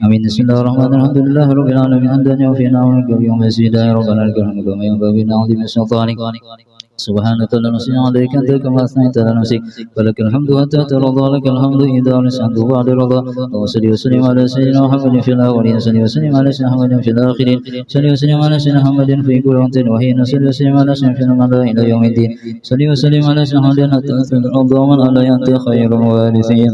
آمين. بسم الله الرحمن الرحيم. الحمد لله رب العالمين حمدا يوفينا ونكرم يوم يزيد ربنا الكريم كما ينبغي لعظيم سلطانك سبحانك لا نحصي عليك أنت كما أثنيت على نفسك ولك الحمد حتى ترضى لك الحمد إذا رسلت بعد رضا وصلي وسلم على سيدنا محمد في الأولين صلي وسلم على سيدنا محمد في الآخرين صلي وسلم على سيدنا محمد في كل وقت وحين صلي وسلم على سيدنا في المدى إلى يوم الدين صلي وسلم على سيدنا محمد حتى أثنى الأرض ومن علي أنت خير الوارثين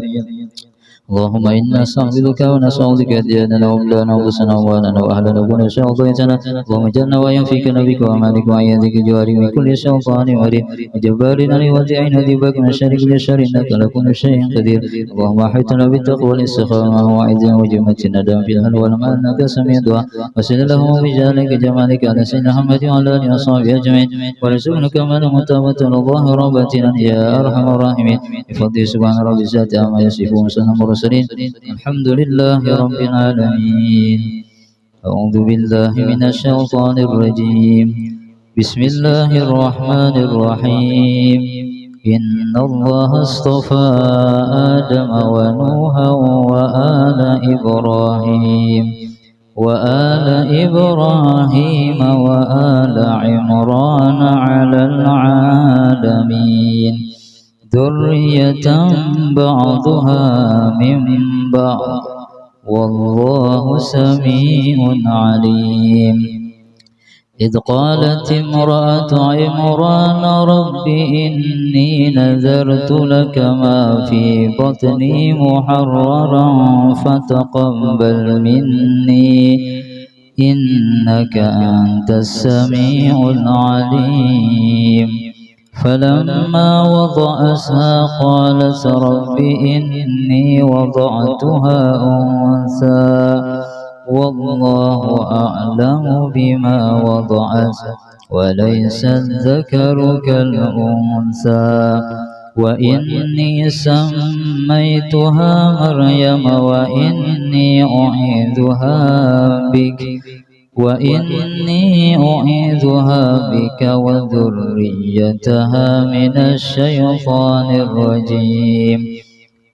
اللهم إنا نستعبدك ونستعوذك أدياننا وأبلانا وأنفسنا وأموالنا وأهلنا وكل شيء أعطيتنا اللهم اجعلنا وينفيك نبيك وأمالك وعيادك جواري من كل شيطان مريض وجبار ودعين ذبك من شر كل شر إنك لكل شيء قدير اللهم أحيطنا بالتقوى والاستقامة وعزا وجمة الندم في الهل والمال إنك سميع الدعاء وسل اللهم بجلالك جمالك على سيدنا محمد وعلى آله وصحبه أجمعين ورزقنا كمال متابة الله ربتنا يا أرحم الراحمين بفضل سبحان رب العزة عما يصفون وسلام الحمد لله رب العالمين. أعوذ بالله من الشيطان الرجيم. بسم الله الرحمن الرحيم. إن الله اصطفى آدم ونوحا وآل إبراهيم وآل عمران على العالمين ذرية بعضها من بعض والله سميع عليم. إذ قالت امرأة عمران رب إني نذرت لك ما في بطني محررا فتقبل مني إنك أنت السميع العليم. فلما وضعتها قالت رب إني وضعتها أنثى والله أعلم بما وضعت وليس الذكر كالأنثى وإني سميتها مريم وإني أعيذها بك وذريتها من الشيطان الرجيم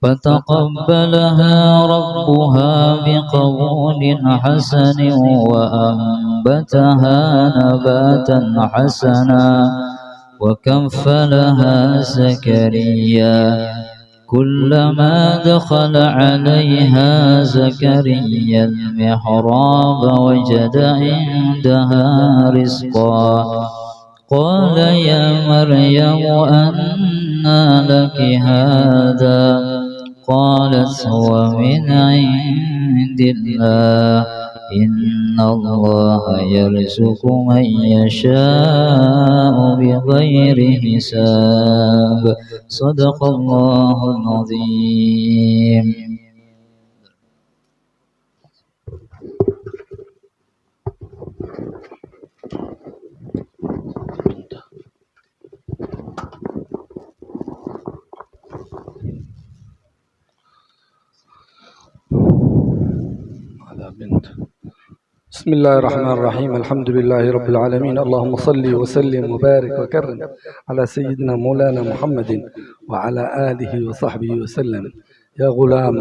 فتقبلها ربها بقبول حسن وأنبتها نباتا حسنا وكفلها زكريا كلما دخل عليها زكريا المحراب وجد عندها رزقا قال يا مريم أنى لك هذا قالت هو من عند الله إن الله يرزق من يشاء بغير حساب صدق الله العظيم. بسم الله الرحمن الرحيم. الحمد لله رب العالمين. اللهم صل وسلم وبارك وكرم على سيدنا مولانا محمد وعلى آله وصحبه وسلم. يا غلام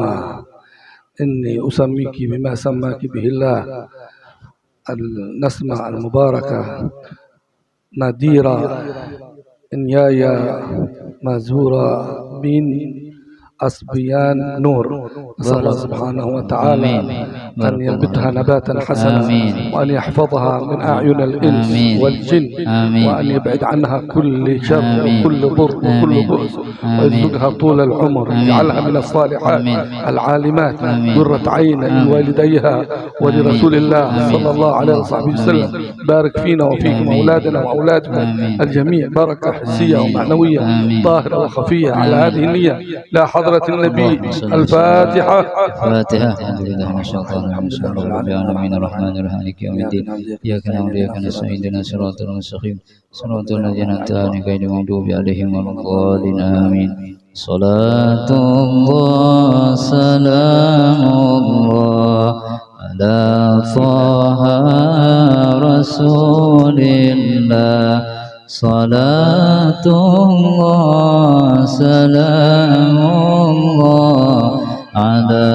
إني أسميك بما سماك به الله النسمة المباركة ناديرة إنيايا مزورة من أصبيان نور. نسأل الله سبحانه وتعالى أن ينبتها نباتا حسنا وأن يحفظها من أعين الإنس والجن وأن يبعد عنها كل شر وكل ضر وكل بؤس ويرزقها طول العمر يجعلها من الصالحات العالمات قرة عين لوالديها ولرسول الله صلى الله عليه وصحبه وسلم. بارك فينا وفيكم أولادنا وأولادكم الجميع بركة حسية ومعنوية ظاهرة وخفية على هذه النية لا حضرة النبي. الفاتحة. الحمد لله من الشيطان الرجيم. رب العالمين الرحمن الرحيم مالك يوم الدين إياك نعبد وإياك نستعين اهدنا الصراط المستقيم صراط الذين أنعمت عليهم غير المغضوب عليهم ولا الضالين آمين. صلاة الله سلام الله على طه رسول الله صلاة الله سلام الله على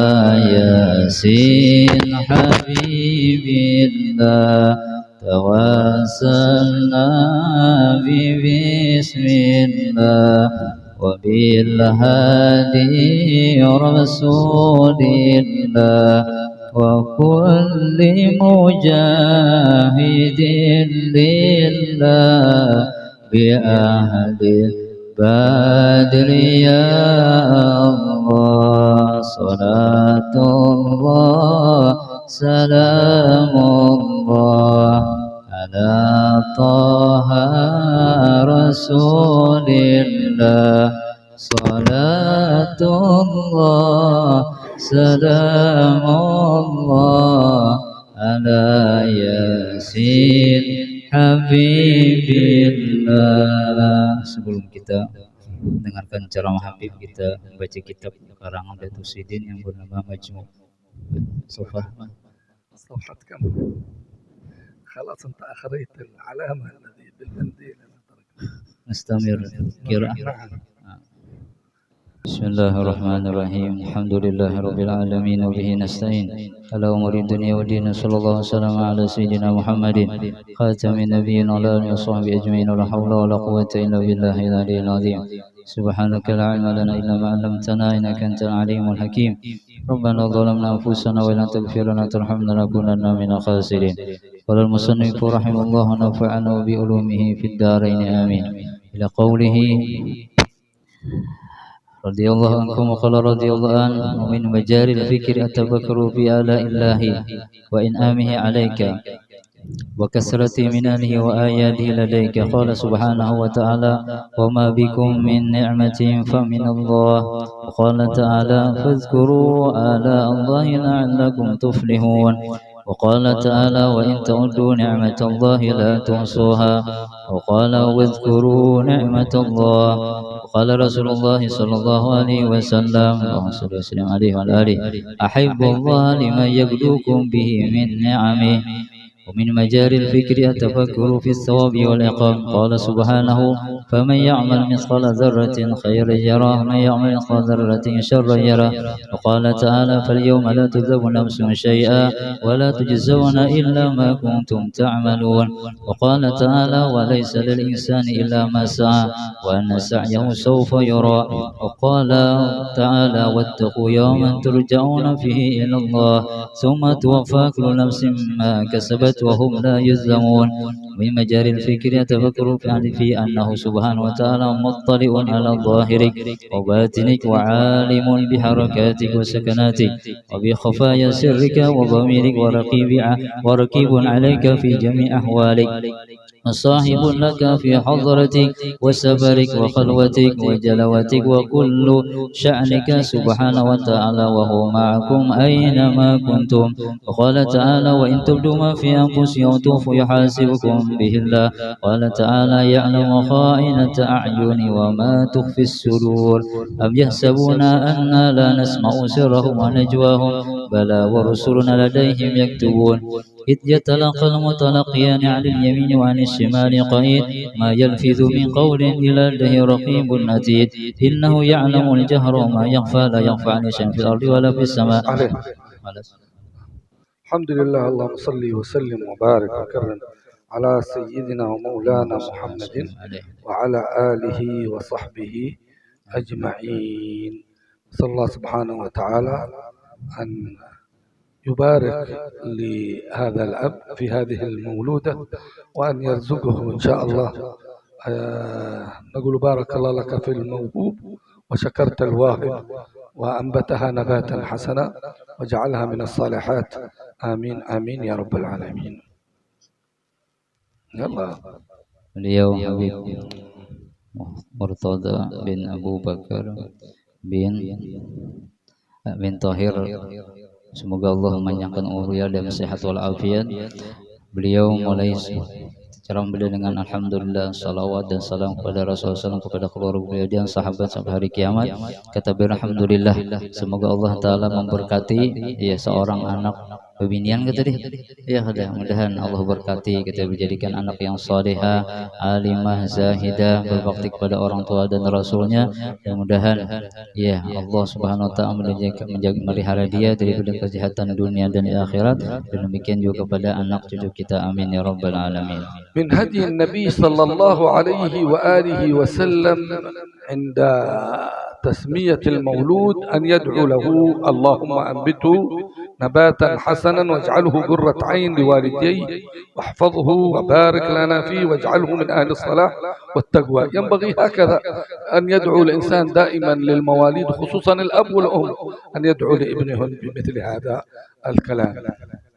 ياسين حبيب الله توسلنا بسم الله وبالهادي رسول الله وكل مجاهد لله بأهل البدر يا الله صلاة الله سلام الله على طه رسول الله صلاة الله سلام الله على ياسين Habibillah. Sebelum kita dengarkan ceramah Habib, kita baca kitab karangan Datuk Sidin yang bernama Majmu' Sofah. صفحة كم؟ خلاص انت اخذت العلامة الذي بالمنديل. نستمر قراءة. بسم الله الرحمن الرحيم الحمد لله رب العالمين وبه نستعين على أمور الدنيا والدين صلى الله وسلم على سيدنا محمد خاتم النبيين وعلى آله وصحبه أجمعين ولا حول ولا قوة إلا بالله العلي العظيم سبحانك لا علم لنا إلا ما علمتنا إنك أنت العليم الحكيم ربنا ظلمنا أنفسنا وإن لم تغفر لنا وترحمنا لنكونن من الخاسرين قال المصنف رحمه الله ونفعنا بعلومه في الدارين آمين إلى قوله رضي الله عنكم وقال رضي الله عنه ومن مجاري الفكر التفكر في آلاء الله وإنعامه عليك وكثرة منانه وآياته لديك قال سبحانه وتعالى وما بكم من نعمة فمن الله وقال تعالى فاذكروا آلاء الله لعلكم تفلحون وقال تعالى وإن تعدوا نعمة الله لا تحصوها وقال واذكروا نعمة الله وقال رسول الله صلى الله عليه وسلم اللهم صل وسلم عليه وعلى آله أحب الله لمن يبلوكم به من نعمه ومن مجاري الفكر التفكر في الثواب والعقاب قال سبحانه فمن يعمل مثقال ذرة خيرا يره ومن يعمل مثقال ذرة شرا يره وقال تعالى فاليوم لا تظلم نفس شيئا ولا تجزون إلا ما كنتم تعملون وقال تعالى وليس للإنسان إلا ما سعى وأن سعيه سوف يرى وقال تعالى واتقوا يوما ترجعون فيه إلى الله ثم توفى كل نفس ما كسبت وهم لا يظلمون من مجاري الفكر يتفكر في أنه سبحانه وتعالى مطلع على ظاهرك وباطنك وعالم بحركاتك وسكناتك وبخفايا سرك وضميرك ورقيب عليك في جميع أحوالك وصاحب لك في حضرتك وسفرك وخلوتك وجلوتك وكل شأنك سبحانه وتعالى وهو معكم أينما كنتم وقال تعالى وإن تبدوا ما في أنفسكم تخفوا يحاسبكم به الله قال تعالى يعلم خائنة أعين وما تخفي الصدور أم يحسبون أنا لا نسمع سرهم ونجواهم بلى ورسلنا لديهم يكتبون إذ يتلقى المتلقيان عن اليمين وعن الشمال قعيد ما يلفظ من قول إلا لديه رقيب عتيد إنه يعلم الجهر وما يخفى لا يخفى عن شيء في الأرض ولا في السماء. الحمد لله اللهم صل وسلم وبارك وكرم على سيدنا ومولانا محمد وعلى آله وصحبه أجمعين. صلى الله سبحانه وتعالى أن يبارك لهذا الأب في هذه المولودة وأن يرزقه إن شاء الله. نقول بارك الله لك في الموهوب وشكرت الواهب وأنبتها نباتا حسنا وجعلها من الصالحات آمين آمين يا رب العالمين. يلا beliau Habib Murtada bin Abu Bakar bin Tahir, semoga Allah memanjangkan umurnya dan sehat walafiat. Beliau mulai ceramah beliau dengan alhamdulillah, salawat dan salam kepada Rasulullah SAW, kepada keluarga beliau dan sahabat sampai hari kiamat. Kata beliau alhamdulillah, semoga Allah Ta'ala memberkati seorang anak Bebinian kata dia. Ya mudah-mudahan Allah berkati kita dijadikan anak yang salihah, alimah, zahidah, berbakti kepada orang tua dan rasulnya. Dan mudahan ya Allah Subhanahu wa taala melihara dia daripada kejahatan dunia dan akhirat. Dan demikian juga kepada anak cucu kita, amin ya rabbal alamin. من هدي النبي صلى الله عليه وآله وسلم عند تسمية المولود أن يدعو له اللهم أنبته نباتا حسنا واجعله قرة عين لوالديه واحفظه وبارك لنا فيه واجعله من أهل الصلاح والتقوى. ينبغي هكذا أن يدعو الإنسان دائما للمواليد خصوصا الأب والأم أن يدعو لابنهم بمثل هذا الكلام.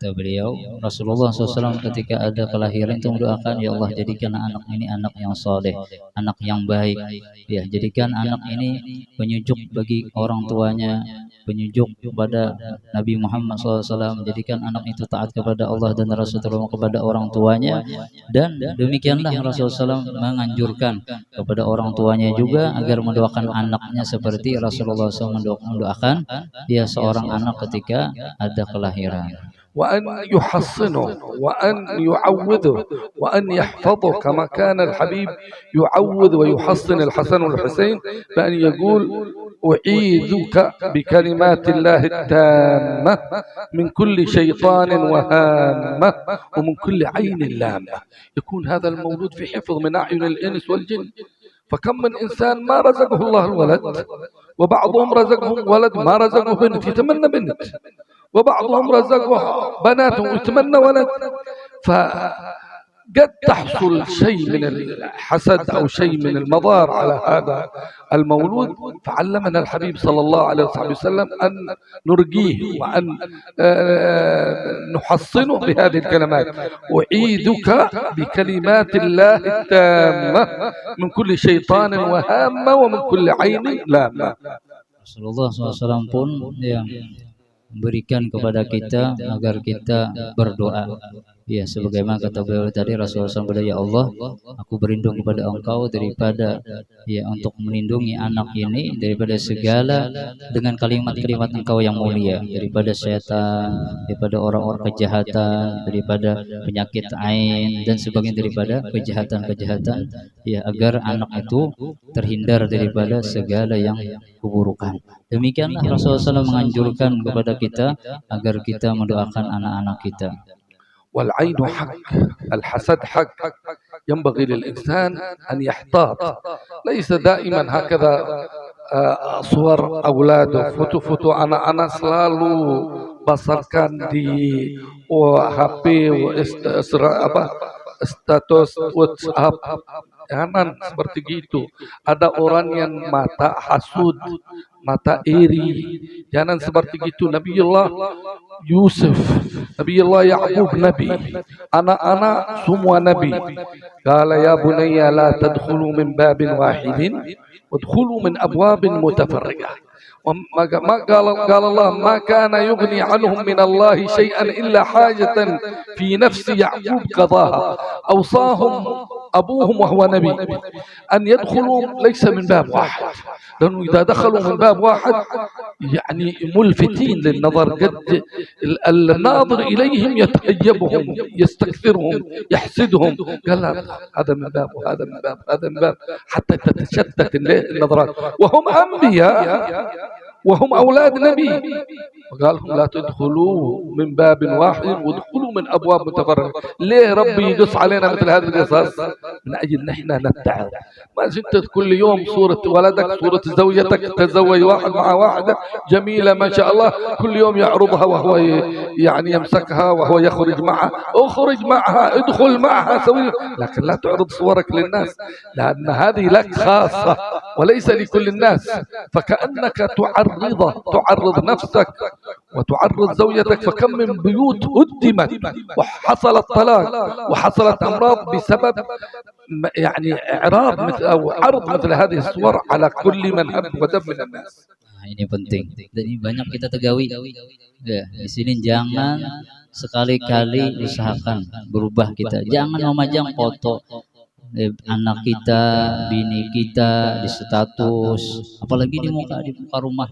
Beliau Rasulullah SAW ketika ada kelahiran itu mendoakan, ya Allah jadikan anak ini anak yang soleh, anak yang baik, ya jadikan anak ini penyujuk bagi orang tuanya, penyujuk kepada Nabi Muhammad SAW, jadikan anak itu taat kepada Allah dan Rasulullah kepada orang tuanya. Dan demikianlah Rasulullah SAW menganjurkan kepada orang tuanya juga agar mendoakan anaknya seperti Rasulullah SAW mendoakan dia seorang anak ketika ada kelahiran. وأن يحصنه وأن يعوذه وأن يحفظه كما كان الحبيب يعوذ ويحصن الحسن والحسين بأن يقول أعيذك بكلمات الله التامة من كل شيطان وهامة ومن كل عين لامة. يكون هذا المولود في حفظ من أعين الإنس والجن. فكم من إنسان ما رزقه الله الولد، وبعضهم رزقهم ولد ما رزقه بنت يتمنى بنت، وبعضهم رزقه بنات ويتمنى ولد. فقد تحصل شيء من الحسد أو شيء من المضار على هذا المولود. فعلمنا الحبيب صلى الله عليه وسلم أن نرجيه وأن نحصنه بهذه الكلمات: أعيذك بكلمات الله التامة من كل شيطان وهامة ومن كل عين لامة. Rasulullah SAW pun yang berikan kepada kita agar kita berdoa. Ya, sebagaimana kata beliau tadi, Rasulullah SAW, ya Allah, aku berlindung kepada Engkau daripada untuk melindungi anak ini daripada segala dengan kalimat-kalimat Engkau yang mulia, daripada setan, daripada orang-orang kejahatan, daripada penyakit ain dan sebagainya, daripada kejahatan-kejahatan, agar anak itu terhindar daripada segala yang keburukan. Demikianlah Rasulullah SAW menganjurkan kepada kita agar kita mendoakan anak-anak kita. والعين حق، الحسد حق، ينبغي للإنسان أن يحتاط. ليس دائما هكذا صور أولاده foto-foto anak-anak selalu basarkan di HP, status WhatsApp. Jangan seperti itu. Ada orang yang mata hasud, mata iri. Jangan seperti itu. Nabiullah Yusuf, Nabiullah Ya'qub Nabi, anak-anak semua Nabi. Qala ya bunayya la tadkhulu min babin wahidin wadkhulu min abwabin mutafarriqah. قال الله ما كان يغني عنهم من الله شيئا إلا حاجة في نفس يعقوب قضاها. أوصاهم أبوهم وهو نبي أن يدخلوا ليس من باب واحد، لأنه إذا دخلوا من باب واحد يعني ملفتين للنظر، قد الناظر إليهم يتهيبهم، يستكثرهم، يحسدهم. قال لا، هذا من باب وهذا من باب هذا من باب حتى تتشتت النظرات، وهم أنبياء وهم أولاد نبي. وقال لهم لا تدخلوا من باب واحد وادخلوا من أبواب متفرقة. ليه ربي يقص علينا مثل هذه القصص؟ من أجل نحن نتعظ. ما زلت كل يوم صورة ولدك، صورة زوجتك، تزوج واحد مع واحدة جميلة ما شاء الله، كل يوم يعرضها وهو يعني يمسكها وهو يخرج معها، اخرج معها، ادخل معها، سوي، لكن لا تعرض صورك للناس، لأن هذه لك خاصة وليس لكل الناس. فكأنك تعرض نفسك وتعرض زوجتك. فكم من بيوت هدمت وحصل الطلاق وحصلت أمراض بسبب يعني إعراض أو عرض مثل هذه الصور على كل من هب ودب من الناس. Ini penting dan ini banyak kita tegawi. Di sini jangan sekali-kali usahakan berubah kita. Jangan memajang foto anak kita, bini kita di status, apalagi di muka rumah.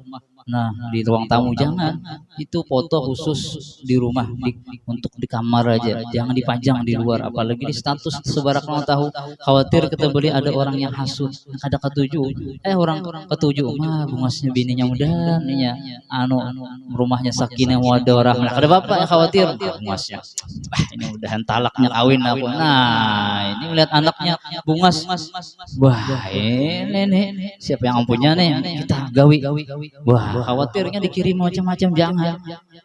Nah, di ruang tamu jangan. Itu foto khusus di rumah, untuk di kamar aja. Jangan dipajang di luar, apalagi di status sebarak mau tahu. Khawatir kita beli ada orang yang hasut, ada ketujuh. Orang ketujuh mah bungasnya bininya mudahan ya. Rumahnya sakinah mawaddah warahmah. Ada bapak yang khawatir bungasnya. Ini mudahan talaknya kawin apa. Nah, ini melihat anaknya bungas. Wah, ini siapa yang punya nih? Kita gawi. Wah, khawatirnya dikirim macam-macam, jangan.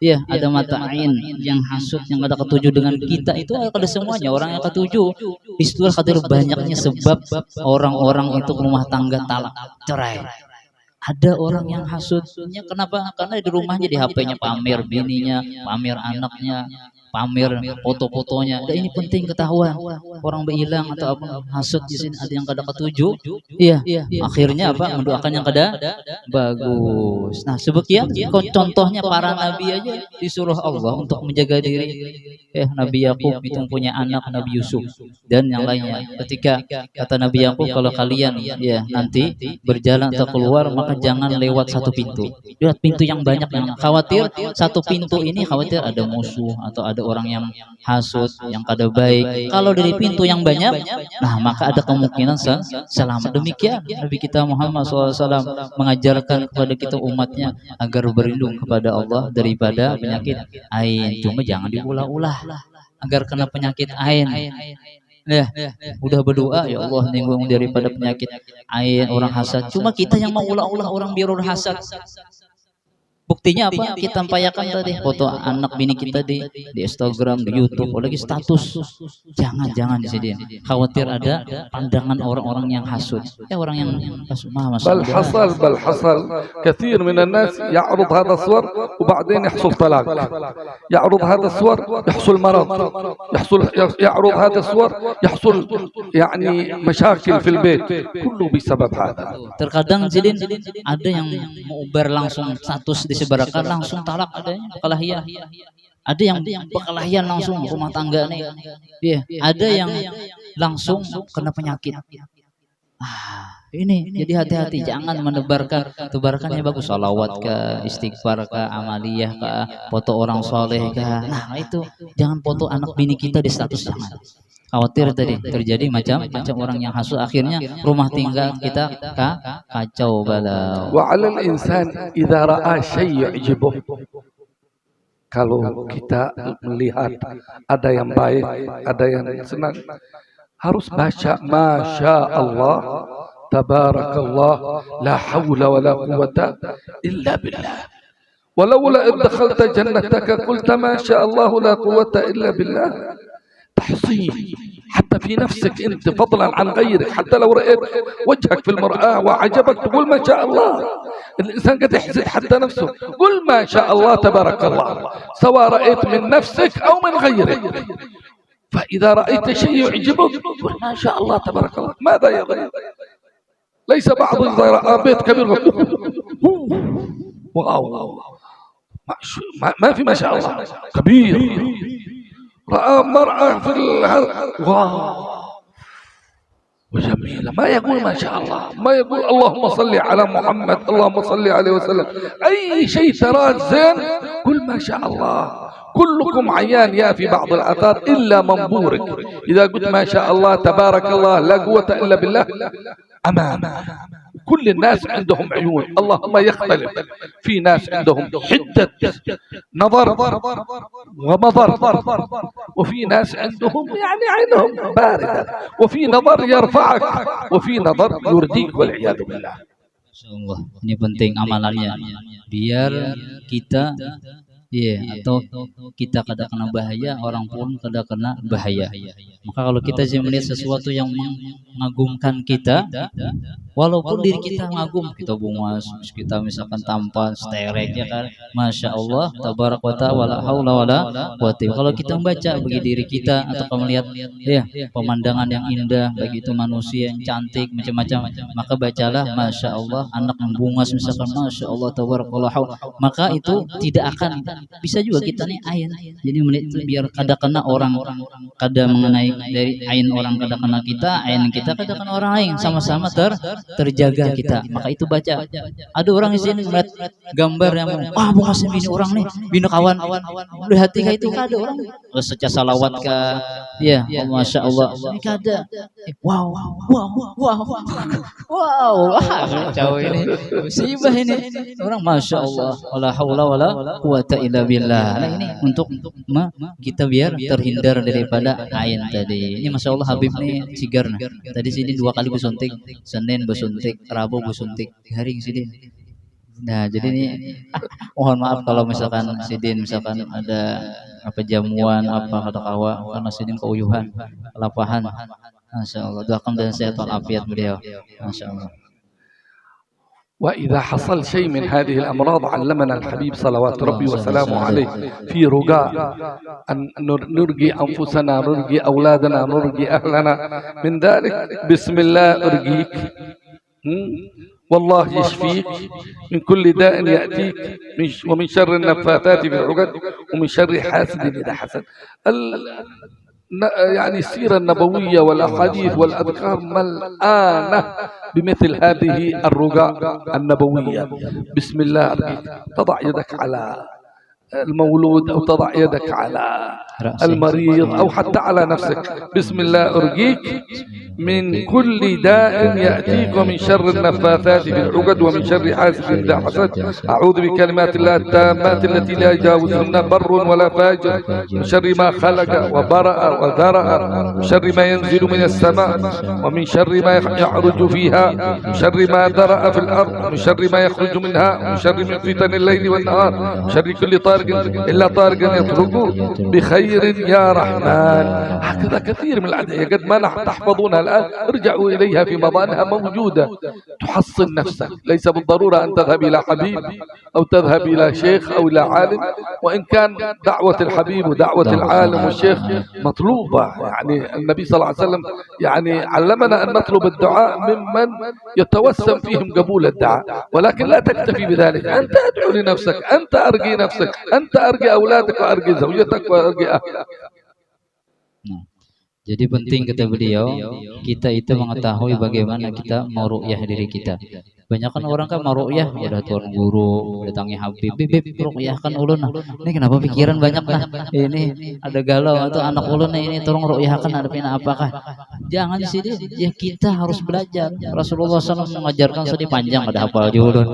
Ya, ada mata ain yang hasut, yang ada ketujuh dengan kita, itu ada semuanya orang yang ketujuh. Disitulah khawatir banyaknya sebab orang-orang itu rumah tangga talak, cerai. Ada orang yang hasutnya kenapa? Karena di rumahnya, di HP-nya pamer bininya, pamer anaknya, pamer foto-fotonya. Dan ini penting ketahuan. Orang berhilang atau apa hasut di sini, ada yang kada ketujuh. Iya, akhirnya apa? Mendoakan yang kada bagus. Nah, sebagian contohnya para nabi aja disuruh Allah untuk menjaga diri. Nabi Yakub itu punya anak Nabi Yusuf dan yang lainnya. Ketika kata Nabi Yakub, kalau kalian nanti berjalan atau keluar, maka jangan lewat satu pintu. Lihat pintu yang banyak, yang khawatir satu pintu ini khawatir ada musuh atau ada orang yang hasut, yang kada baik. Kalau dari pintu yang banyak, nah maka ada kemungkinan selamat. Demikian Nabi kita Muhammad SAW mengajarkan kepada kita umatnya agar berlindung kepada Allah daripada penyakit ain. Cuma jangan diulah-ulah agar kena penyakit ain. Udah berdoa, ya Allah ninggung daripada penyakit ain, orang hasad. Cuma kita yang mau ulah-ulah orang biar orang hasad. Buktinya apa? Kita tampilkan tadi foto anak bini kita di Instagram, di YouTube, apalagi status. Jangan di sini. Khawatir ada pandangan orang-orang yang hasud. Orang yang hasud. بل حصل كثير من الناس يعرض هذا الصور وبعدين يحصل طلاق. يعرض هذا الصور يحصل مرض. يعرض هذا الصور يحصل يعني مشاكل في البيت. كله بسبب هذا. Terkadang jadi ada yang mau langsung status disebarkan langsung talak, adanya perkelahian. Ada yang perkelahian langsung rumah tangga nih. Ada yang langsung kena penyakit. Ini jadi hati-hati, jangan tebarkannya bagus, salawat kah, istighfar kah, amaliyah kah, foto orang soleh kah. Nah itu jangan foto anak bini kita di status, jangan. Khawatir tadi terjadi macam orang yang hasut, akhirnya rumah tinggal kita kacau balau. Wa 'alal insan idza ra'a syai' yu'jibuh. Kalau kita melihat ada yang baik, ada yang senang, harus baca Masya Allah, Tabarakallah, La hawla wa la quwata illa billah. Walaula idh dakhalta jannataka qulta ma sya Allah la quwata illa billah. تحصين حتى في نفسك أنت فضلا عن غيرك. حتى لو رأيت وجهك في المرآة وعجبك تقول ما شاء الله. الإنسان قد يحسد حتى نفسه. قل ما شاء الله تبارك الله، سواء رأيت من نفسك أو من غيرك. فإذا رأيت شيء يعجبك قل ما شاء الله تبارك الله. ماذا يغير؟ ليس بعض إذا رأى بيت كبير واو ما في ما شاء الله كبير، رأى مرأة في واو وجميلة، ما يقول ما شاء الله، ما يقول اللهم صل على محمد، اللهم صل عليه وسلم. أي شيء تراه زين قل ما شاء الله. كلكم عيان يا في بعض الآثار إلا منظورك. إذا قلت ما شاء الله تبارك الله لا قوة إلا بالله أمام. كل الناس عندهم عيون، اللهم يختلف. في ناس عندهم حدة نظر ومضر، وفي ناس عندهم يعني عينهم باردة، وفي نظر يرفعك وفي نظر يرديك والعياذ بالله. Insyaallah, ini penting amalannya biar kita atau kita kada kena bahaya, orang pun kada kena bahaya. Maka kalau kita melihat sesuatu yang mengagumkan kita, walaupun diri kita ngagum, kita bungas, kita misalkan tampan, sterek ya kan, Masya Allah, tabarak wa ta'ala, wala haula wala quwata. Kalau kita membaca bagi diri kita atau melihat pemandangan yang indah, bagi itu manusia yang cantik macam-macam, maka bacalah Masya Allah, anak yang bungas misalkan Masya Allah, tabarak wa ta'ala, maka itu tidak akan bisa juga kita nih ain. Jadi biar kada kena orang, kada mengenai dari ain orang kada kena kita, ain kita kada kena orang lain, sama-sama terjaga kita. Maka itu baca. Ada orang di sini melihat gambar yang mau ngasih bini orang nih, bini kawan. Udah hati itu kada orang. Secah salawat ka, ya, masya Allah. Ini kada. Wow. Jauh ini. Musibah ini. Orang masya Allah. Wala haula wala quwata illa billah. Nah ini untuk kita biar terhindar daripada ain tadi. Ini masya Allah Habib nih sigar nah. Tadi sini 2 kali bersuntik, Senin bersuntik, Rabu bersuntik, Garing sidin. Nah jadi ini mohon maaf kalau misalkan sidin misalkan ada apa jamuan apa kata kawa karena sidin keuyuhan, kelapahan. Masya Allah. Doakan dan sehat walafiat beliau. Masya Allah. وإذا حصل شيء من هذه الأمراض علمنا الحبيب صلوات ربي وسلامه عليه في رجاء أن نرجي أنفسنا، نرجي أولادنا، نرجي أهلنا من ذلك. بسم الله أرجيك والله يشفيك من كل داء يأتيك، ومن شر النفاثات في العقد، ومن شر حاسد إذا حسد. يعني السيرة النبوية والأحاديث والأذكار ملآنة بمثل هذه الرجاء النبوية. بسم الله أرجيك، تضع يدك على المولود أو تضع يدك على المريض أو حتى على نفسك. بسم الله أرجيك من كل داء يأتيك، ومن شر النفاثات في العقد، ومن شر حاسد إذا حسد. أعوذ بكلمات الله التامات التي لا يجاوزهن بر ولا فاجر، من شر ما خلق وبرأ وذرأ، من شر ما ينزل من السماء، ومن شر ما يعرج فيها، من شر ما ذرأ في الأرض، من شر ما يخرج منها، من شر من فتن الليل والنهار، من شر كل طارق إلا طارق يطرقه بخير يا رحمن. هكذا كثير من الأدعية قد ما تحفظونها الآن ارجعوا إليها في مضانها موجودة تحصن نفسك. ليس بالضرورة أن تذهب إلى حبيب أو تذهب إلى شيخ أو إلى عالم، وإن كان دعوة الحبيب ودعوة العالم والشيخ مطلوبة. يعني النبي صلى الله عليه وسلم يعني علمنا أن نطلب الدعاء ممن يتوسم فيهم قبول الدعاء، ولكن لا تكتفي بذلك. أنت أدعو لنفسك، أنت أرجي نفسك، أنت أرجي أولادك وأرجي زوجتك وأرجي أهلك. Jadi penting kata beliau, kita itu mengetahui bagaimana kita mau ru'yah diri kita. Banyak kan orang kan mau ru'yah, udah tuan guru, datangi Habib, ru'yah kan ulun. Ini kenapa pikiran banyak nah? Ini ada galau atau anak ulun ini tolong ru'yahkan ada pina apakah? Jangan di sini, ya kita harus belajar. Rasulullah SAW mengajarkan sedih panjang, ada hafal juga.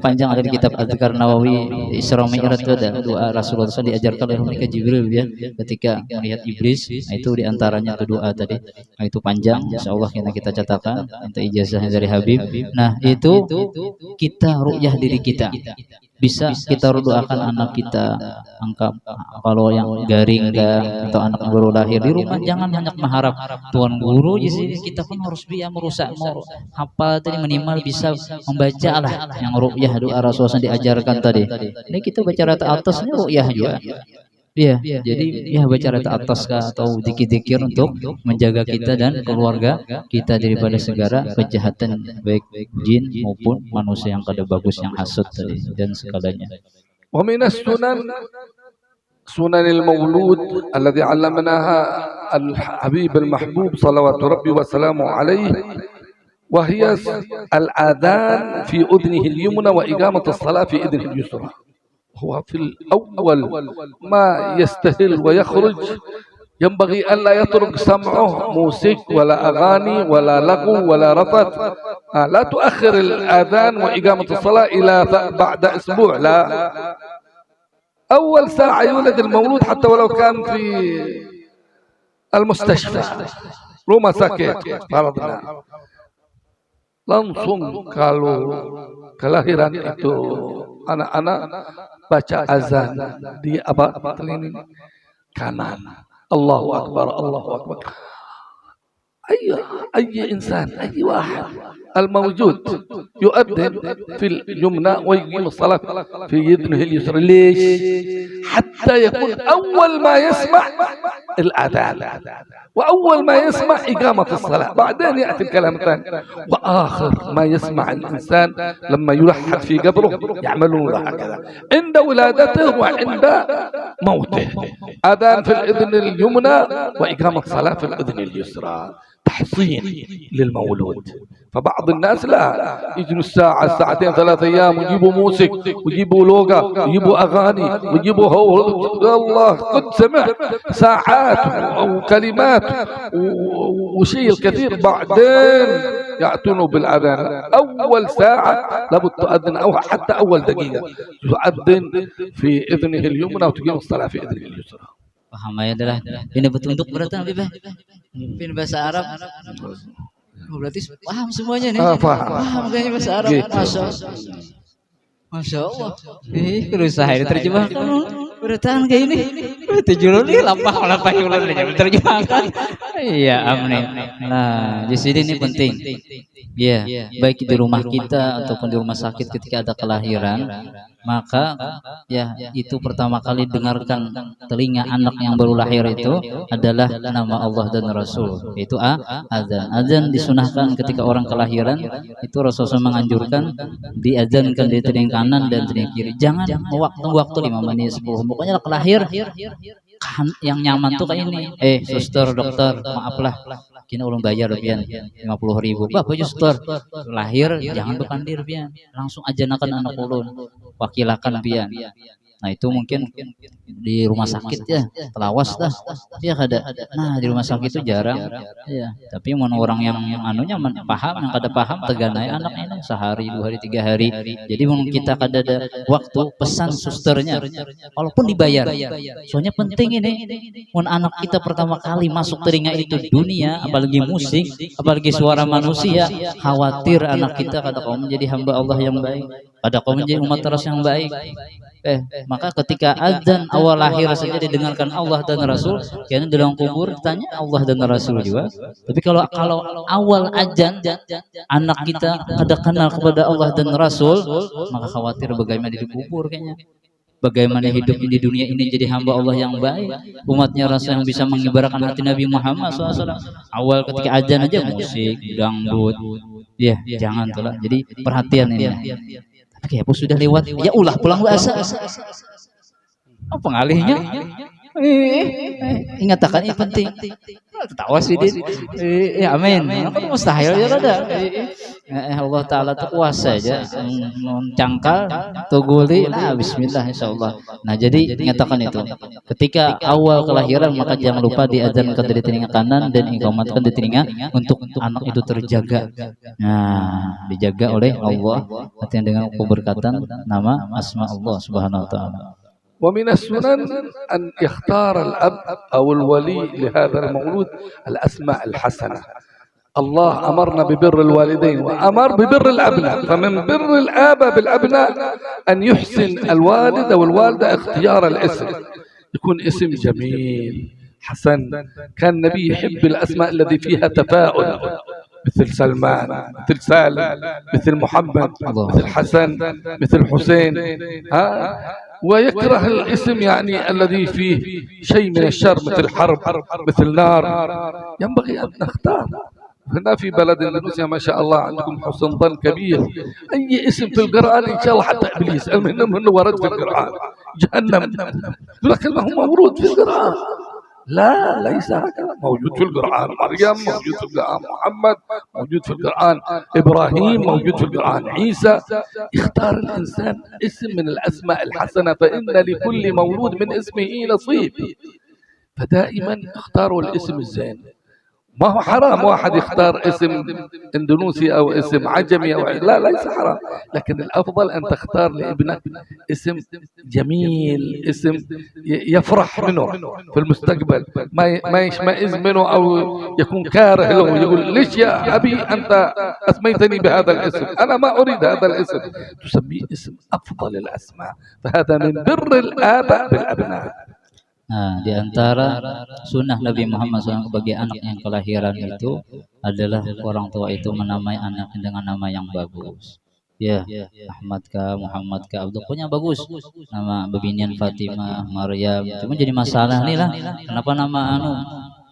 Panjang ada di kitab Adhkar Nawawi, Isra Mi'raj itu ada doa Rasulullah SAW diajarkan oleh malaikat Jibril ya, ketika melihat iblis. Nah, itu diantaranya itu doa tadi. Nah, itu panjang, insyaallah kita catatkan, minta ijazahnya dari Habib. Nah, itu kita ru'yah diri kita. Bisa kita doakan anak kita, angkat kalau yang garing atau anak yang baru lahir di rumah, jangan hanya mengharap tuan guru di sini. Kita pun harus bisa merusak, mau hafal tadi minimal bisa membaca lah yang ru'yah doa Rasulullah diajarkan tadi. Ini kita baca rata atasnya ru'yah juga. Iya, jadi ya baca rata atas atau zikir-zikir untuk menjaga kita dan keluarga kita daripada segala kejahatan baik jin maupun manusia yang kada bagus yang hasad tadi dan segalanya. Wa minas sunan al-maulud alladhi 'allamnaha al-habib al-mahbub salawatu rabbi wa salamu alayhi wa hiya al-adhan fi udnihi al-yumna wa iqamatu as-salah fi udnihi al-yusra. هو في الأول ما يستهل ويخرج ينبغي أن لا يترك سمعه موسيقى ولا أغاني ولا لغو ولا رفث. لا تؤخر الآذان وإقامة الصلاة إلى بعد أسبوع، لا، أول ساعة يولد المولود حتى ولو كان في المستشفى rumah sakit فرضنا langsung kalau kelahiran itu anak-anak baca azan di telinga kanan. Allahu Akbar, Allahu Akbar. أي إنسان، أي واحد الموجود يؤذن في اليمنى ويقيم الصلاة في يدنه اليسرى. ليش؟ حتى يكون أول ما يسمع الأذان، وأول ما يسمع إقامة الصلاة، بعدين يأتي الكلام الثاني، وآخر ما يسمع الإنسان لما يلحد في قبره يعملون له هكذا عند ولادته وعند موته، أذان في الأذن اليمنى وإقامة صلاة في الأذن اليسرى، تحصين للمولود. فبعض الناس لا، يجوا الساعة ساعتين 3 أيام ويجيبوا موسيقى ويجيبوا لوغا ويجيبوا أغاني ويجيبوا الله قد سمع ساعات وكلمات وشيء الكثير، بعدين يأتون بالأذان. أول ساعة لابد تؤذن، أو حتى أول دقيقة تؤذن في إذنه اليمنى وتقيم الصلاة في إذنه اليسرى. Paham ya adalah ini petunjuk berarti Nabi Bah. Ini bahasa Arab. Oh, berarti paham semuanya nih. Paham kayaknya bahasa Arab. Masya Allah. Berusaha diterjemahkan. Bertahan kayak ini. Tujuh nih lapah ulun diterjemahkan. Iya, amin. Nah, di sini ini penting. Ya, baik di rumah kita ataupun di rumah sakit ketika ada kelahiran, maka ya itu pertama kali dengarkan telinga anak yang baru lahir itu adalah nama Allah dan Rasul, itu azan. Azan disunahkan ketika orang kelahiran, itu Rasulullah menganjurkan diazankan di telinga kanan dan telinga kiri. Jangan waktu 5 menit 10, pokoknya kelahir yang nyaman tuh kayak ini. Suster, dokter, maaflah, kini ulun bayar pian 50.000. Bapak suster lahir jangan bepandir pian, langsung ajanakan anak ulun, wakilakan pian. Nah itu mungkin di rumah sakit ya telawas dah ya kada. Nah di rumah sakit itu jarang ya, tapi mana orang yang anunya paham, yang kada paham teganai anak ini sehari 2 hari 3 hari. Jadi mungkin kita kada ada waktu pesan susternya walaupun dibayar, soalnya penting ini mun anak kita pertama kali masuk telinga itu dunia, apalagi musik, apalagi suara manusia, khawatir anak kita kada kau menjadi hamba Allah yang baik, kada kau menjadi umat terus yang baik. Maka ketika azan awal lahir saja didengarkan Allah dan Rasul, karena dalam kubur tanya Allah dan Rasul juga. Tapi kalau awal azan anak kita kada kenal kepada Allah dan Rasul, maka khawatir bagaimana di kubur kayaknya. Bagaimana hidup di dunia ini jadi hamba Allah yang baik, umatnya Rasul yang bisa mengibarkan hati Nabi Muhammad SAW. Awal ketika azan aja musik, dangdut, ya jangan tuh lah. Jadi perhatian ini. Oke, aku sudah lewat. Ya ulah pulang bahasa. Oh, pengalihnya. Ingatakan ini penting. Tawa sih dia. Ya amin. Kan mustahil ya kada. Allah Taala tuh kuasa aja. Mencangkal, tuguli, nah bismillah insyaallah. Nah, jadi ingatakan itu. Ketika awal kelahiran maka jangan lupa diazankan dari telinga kanan dan iqamatkan di telinga untuk anak itu terjaga. Nah, dijaga oleh Allah artinya dengan keberkatan nama asma Allah Subhanahu wa taala. ومن السنن أن يختار الأب أو الولي لهذا المولود الأسماء الحسنة. الله أمرنا ببر الوالدين وأمر ببر الأبناء، فمن بر الآباء بالأبناء أن يحسن الوالد أو الوالدة اختيار الاسم، يكون اسم جميل حسن. كان النبي يحب الأسماء التي فيها تفاؤل، مثل سلمان، مثل سالم، مثل محمد، مثل حسن، مثل حسين، ويكره الاسم يعني الذي فيه شيء من الشر مثل حرب، مثل نار. ينبغي أن نختار. هنا في بلد اندونيسيا ما شاء الله عندكم حسن ظن كبير، أي اسم في القرآن إن شاء الله حتى إبليس المهم أنه ورد في القرآن، جهنم لكن ما هو مورود في القرآن. لا ليس هكذا، موجود في القرآن مريم، موجود في القرآن محمد، موجود في القرآن إبراهيم، موجود في القرآن عيسى. اختار الإنسان اسم من الأسماء الحسنة، فإن لكل مولود من اسمه نصيب، فدائما اختاروا الاسم الزين. ما هو حرام واحد يختار اسم اندونيسي او اسم عجمي او لا ليس حرام، لكن الافضل ان تختار لابنك اسم جميل، اسم يفرح منه في المستقبل، ما يشمئز منه او يكون كاره له، يقول ليش يا ابي انت اسميتني بهذا الاسم، انا ما اريد هذا الاسم. تسميه اسم افضل الاسماء، فهذا من بر الاباء بالابناء. Nah, di antara sunnah Nabi Muhammad SAW bagi anak yang kelahiran itu adalah orang tua itu menamai anaknya dengan nama yang bagus. Ya, Ahmad kah, Muhammad kah, Abdul, pokoknya bagus. Nama bebinian Fatimah, Maryam. Cuma jadi masalah nih lah. Kenapa nama anu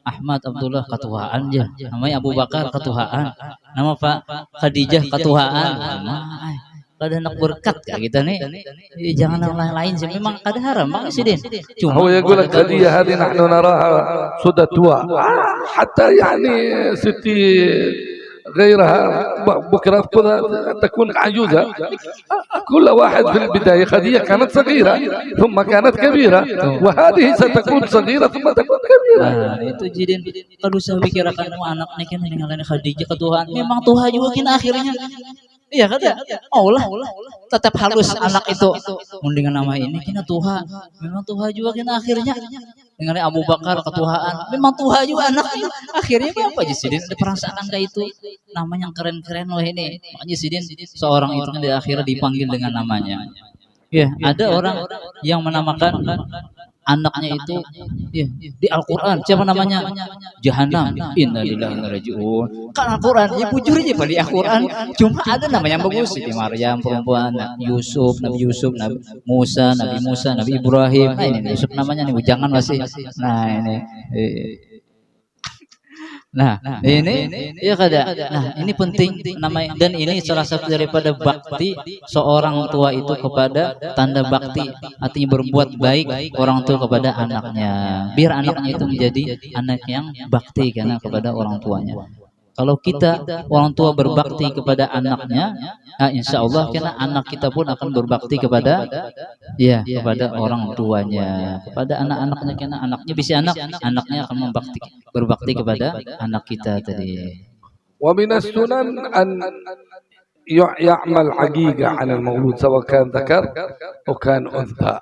Ahmad Abdullah ketuaan aja. Namanya Abu Bakar ketuaan. Nama Pak Khadijah ketuaan. Nah, kada nak berkat kayak kita nih. Jangan yang lain-lain sih. Memang kada haram bang sih Din. هو يقول لك هدية هذه نحن نراها سدتها حتى يعني ستي غيرها بكرة تكون عجوزة. كل واحد في البداية خديجة كانت صغيرة ثم كانت كبيرة وهذه ستكون صغيرة ثم تكون كبيرة. Nah, itu jidin kalau saya pikirkan anaknya kan dengan Khadijah ke Tuhan. Memang Tuhan juga kan akhirnya. Iya kan? Allah tetap halus anak itu. Dengan nama ini kena Tuhan. Memang Tuhan juga kan akhirnya dengan Abu Bakar ketuhaan. Memang Tuhan juga anaknya. Akhirnya apa aja Sidin? Ada perasaan kayak itu. Namanya yang keren-keren loh ini. Makanya Sidin seorang itu kan di akhirnya dipanggil dengan namanya. Ya, ada orang yang menamakan anaknya itu ya, di Al-Quran siapa namanya? Jahanam. Innalillahi wa inna ilaihi raji'un. Kan Al-Quran ya bujur aja pada Al-Quran. Cuma ada namanya yang bagus. Siti Maryam perempuan, Nabi Yusuf, Nabi Musa, Nabi Ibrahim. Nah ini Yusuf namanya nih, jangan masih. Nah ini. Nah, ini ya kada. Nah, ini penting namanya, dan ini salah satu daripada bakti seorang tua itu kepada tanda bakti, artinya berbuat baik orang tua kepada anaknya. Biar anaknya itu menjadi anak yang bakti karena kepada orang tuanya. Kalau kita orang tua berbakti kepada anaknya, nah insya Allah karena anak kita pun akan berbakti kepada kepada orang tuanya, kepada anak-anaknya, karena anaknya bisa anaknya akan berbakti kepada anak kita tadi. Wa minas sunan an يعمل عقيقة عن المولود سواء كان ذكر أو كان أنثى.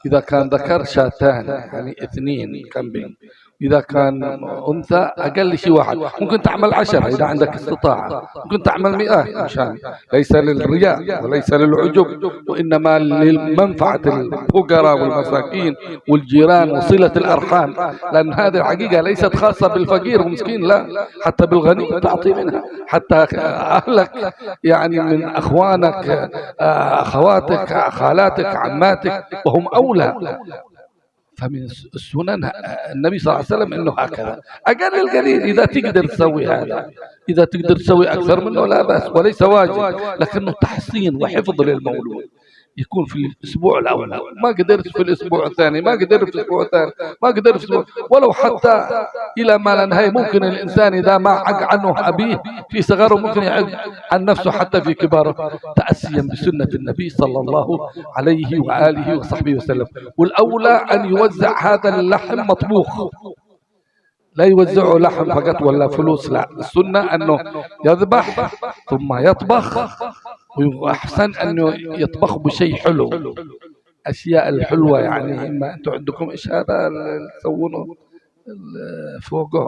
إذا كان ذكر شاتان يعني 2 كامبين. إذا كان أنثى أقل شيء 1. ممكن تعمل 10 إذا عندك استطاعة. ممكن تعمل 100 عشان ليس للرياء وليس للعجب وإنما للمنفعة الفقراء والمساكين والجيران وصلة الأرحام. لأن هذه الحقيقة ليست خاصة بالفقير ومسكين، لا، حتى بالغني تعطي منها، حتى أهلك يعني من أخوانك أخواتك خالاتك عماتك وهم أولى. فمن السنن النبي صلى الله عليه وسلم انه هكذا اقل القليل. اذا تقدر تسوي هذا، اذا تقدر تسوي اكثر منه لا باس وليس واجب، لكنه تحصين وحفظ للمولود. يكون في الاسبوع الاول، ما قدرت في الاسبوع الثاني، ما قدرت في الاسبوع الثالث، ما قدرت في الاسبوع، ولو حتى الى ما لا نهايه. ممكن الانسان اذا ما عق عنه ابيه في صغره ممكن يعق عن نفسه حتى في كباره، تاسيا بسنه النبي صلى الله عليه واله وصحبه وسلم. والاولى ان يوزع هذا اللحم مطبوخ، لا يوزعه لحم فقط ولا فلوس، لا، السنه انه يذبح ثم يطبخ، وأحسن أنه يطبخ بشيء حلو، أشياء الحلوة يعني. إما أنتم عندكم إيش هذا تسوونه فوقه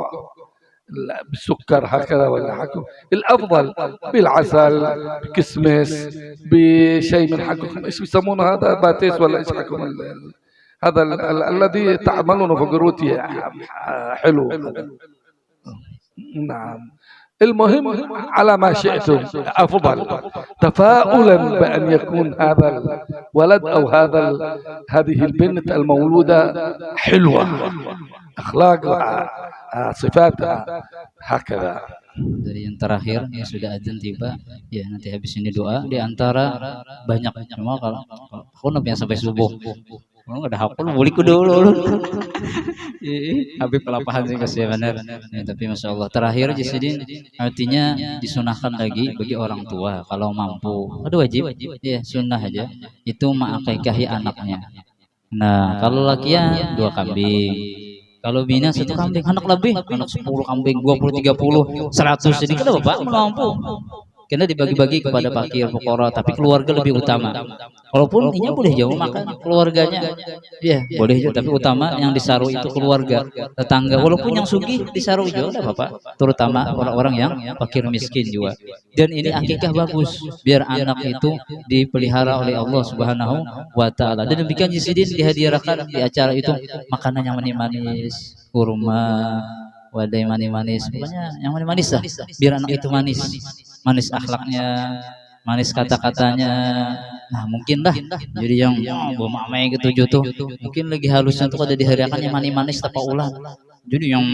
بالسكر هكذا ولا حكم، الأفضل بالعسل، بكسمس، بشيء من حقكم إيش بيسمونه هذا، باتيس ولا إيش حكم هذا الذي تعملونه في قروتي حلو. نعم. المهم على ما شئتم أفضل، تفاؤلا بأن يكون هذا الولد أو هذه البنت المولودة حلوة، أخلاقها، صفاتها هكذا. Dari yang terakhir ya sudah azan tiba ya, nanti habis ini doa di antara banyak. Cuma kalau aku nabi sampai subuh nggak ada hafal boleh dulu habis pelapahan sih kasih benar ya, tapi masya Allah terakhir jadi artinya disunahkan lagi bagi orang tua kalau mampu, ada wajib ya sunnah aja itu mengakikahi anaknya. Nah kalau laki ya 2 kambing, kalau bina 1 kambing, anak lebih, anak 10 kambing, 20, 30, 100, jadi kan bapak mampu. Karena dibagi-bagi kepada fakir, fuqara, tapi keluarga lebih utama. Walaupun ini boleh jauh makan keluarganya, ya boleh jauh, tapi utama yang disaru itu keluarga, tetangga. Walaupun yang sugih disaru jauh, lah bapak. Terutama orang-orang yang fakir miskin juga. Dan ini akikah bagus, biar anak itu dipelihara oleh Allah Subhanahu wa Ta'ala. Dan demikian Jisidin dihadiahkan di acara itu makanan yang manis-manis, kurma, wadai manis-manis, pokoknya yang manis-manis lah, biar anak itu manis akhlaknya, manis kata-katanya. Nah mungkin dah jadi yang bom amai ketujuh tuh mungkin lagi halusnya tuh ada dihariakannya manis-manis tanpa ulang. Jadi yang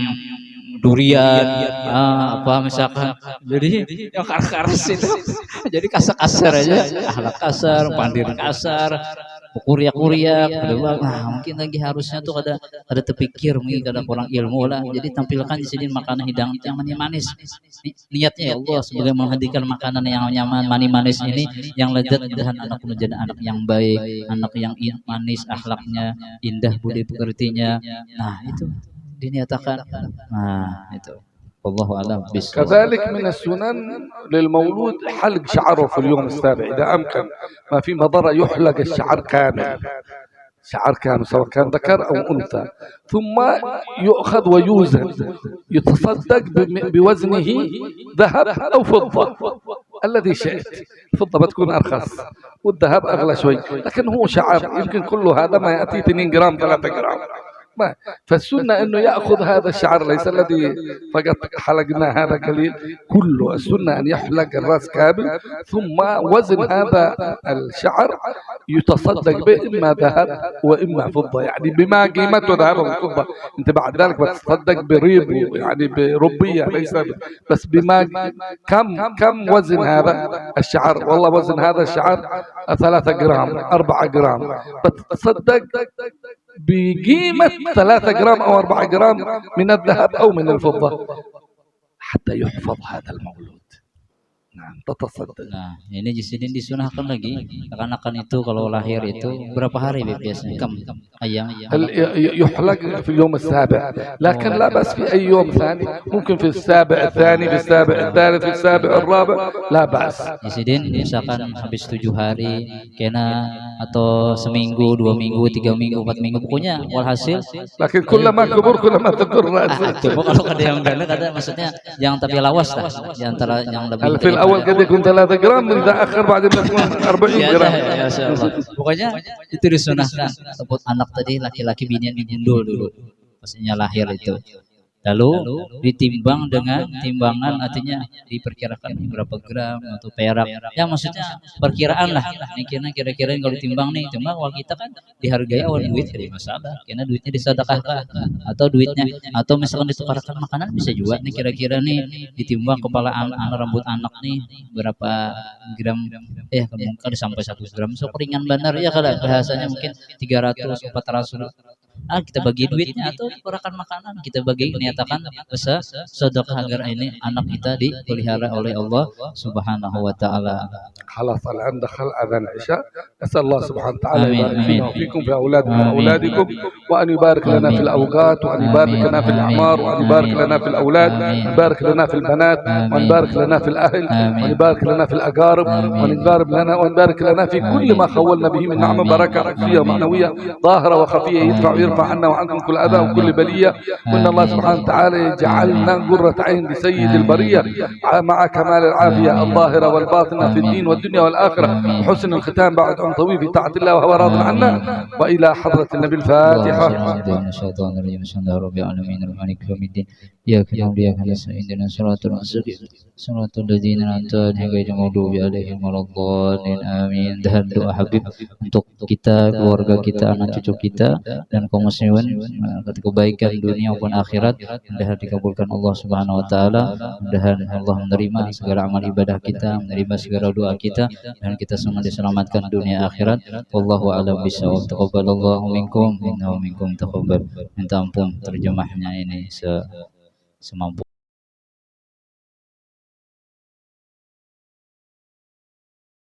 durian apa misalkan jadi yang keras itu jadi kasar-kasar aja, akhlak kasar, pandir kasar, kuriak-kuriak. Nah mungkin lagi harusnya tuh ada terpikir mungkin ada kurang ilmu lah, jadi tampilkan di sini makanan hidangan yang manis. Niatnya ya Allah sebagai menghadirkan makanan yang nyaman manis ini yang lezat dan anak menjadi anak yang baik, anak yang manis akhlaknya, indah budi pekertinya. Nah itu diniatakan. Nah itu wallahu a'lam bishawab. كذلك من السنن للمولود حلق شعره في اليوم السابع إذا أمكن، ما في مضرة يحلق الشعر كامل، شعر كامل سواء كان ذكر أو أنثى، ثم يؤخذ ويوزن، يتصدق بوزنه ذهب أو فضة الذي شئت. الفضة بتكون أرخص والذهب أغلى شوي، لكن هو شعر يمكن كل هذا ما يأتي 2 جرام 3 جرام. ما فالسنة أنه يأخذ هذا الشعر ليس الذي فقط حلقنا هذا قليل، كله السنة أن يحلق الرأس كامل، ثم وزن هذا الشعر يتصدق به إما ذهب وإما فضة، يعني بما قيمته ذهب وفضة. أنت بعد ذلك بتصدق بريب يعني بربية ليس بس بما كم وزن هذا الشعر. والله وزن هذا الشعر 3 جرام 4 جرام، بتصدق بقيمة 3 جرام أو 4 جرام من الذهب أو من الفضة حتى يحفظ هذا المولود. Nah, tasaddaq. Nah, ini di sini disunahkan lagi akan itu kalau lahir itu berapa hari biasanya? Ayam. يحلق في اليوم السابع، لكن لا بأس في أي يوم ثاني، ممكن في السابع الثاني، في السابع الثالث، في السابع الرابع، لا بأس. Di sini misalkan habis 7 hari, kena atau seminggu, 2 minggu, 3 minggu, 4 minggu, pokoknya walhasil. لكن كلما كبر كلما تكبر رأسه. Coba kalau ada yang ganda maksudnya yang tapi lawas lah, di antara yang lebih. الأول قد يكون 3 جرام متأخر بعد ما يكون 40 جرام. Ya, pokoknya itu disunahkan. Sebut anak tadi laki-laki bini digundul dulu, pastinya lahir itu. Lalu ditimbang dengan timbangan, artinya diperkirakan berapa gram atau perak. Ya maksudnya perkiraan lah. Ini kira-kira kalau ditimbang nih, timbang uang kita kan dihargai awal duit jadi masalah. Karena duitnya disedekahkan atau duitnya atau misalkan ditukarkan makanan bisa juga nih kira-kira nih ditimbang kepala anak rambut anak nih berapa gram mungkin sampai 1 gram. So ringan benar ya kalau bahasanya mungkin 300 400. Kita bagi duitnya atau dikurankan makanan, kita bagi niatakan besar sedekah agar ini anak kita dipelihara oleh Allah Subhanahu wa taala. خلاص الآن دخل أذان العشاء، أسأل الله سبحانه وتعالى يبارك فينا وفيكم في أولادنا وأولادكم، وأن يبارك لنا في الأوقات، وأن يبارك لنا في الأعمار، وأن يبارك لنا في الأولاد، وأن يبارك لنا في البنات، وأن يبارك لنا في الأهل، وأن يبارك لنا في الأقارب، وأن يبارك لنا في كل ما خولنا به من نعمة بركة حسية ومعنوية ظاهرة وخفية، يدفع ويرفع عنا وعنكم كل أذى وكل بلية، وأن الله سبحانه وتعالى يجعلنا قرة عين لسيد البرية مع كمال العافية الظاهرة والباطنة في الدين والدنيا والآخرة، وحسن الختام بعد عمر طويل في طاعة الله وهو راض عنا. وإلى حضرة النبي الفاتحة. الشيطان الرجيم بسم الله الرحمن الرحيم المالك يوم الدين إياك نعبد وإياك نستعين اهدنا الصراط المستقيم صراط الذين أنعمت عليهم غير المغضوب عليهم ولا الضالين آمين. Dan doa Habib untuk kita, keluarga kita, anak cucu kita dan kaum muslimin kebaikan dunia maupun akhirat, mudah-mudahan dikabulkan Allah Subhanahu wa taala, mudah-mudahan Allah menerima segala amal ibadah kita, menerima segala doa kita, dan kita semua diselamatkan dunia akhirat. Wallahu a'lam bishawab. Taqabbalallahu minkum innahu minkum taqabbal. Minta ampun terjemahnya ini semampu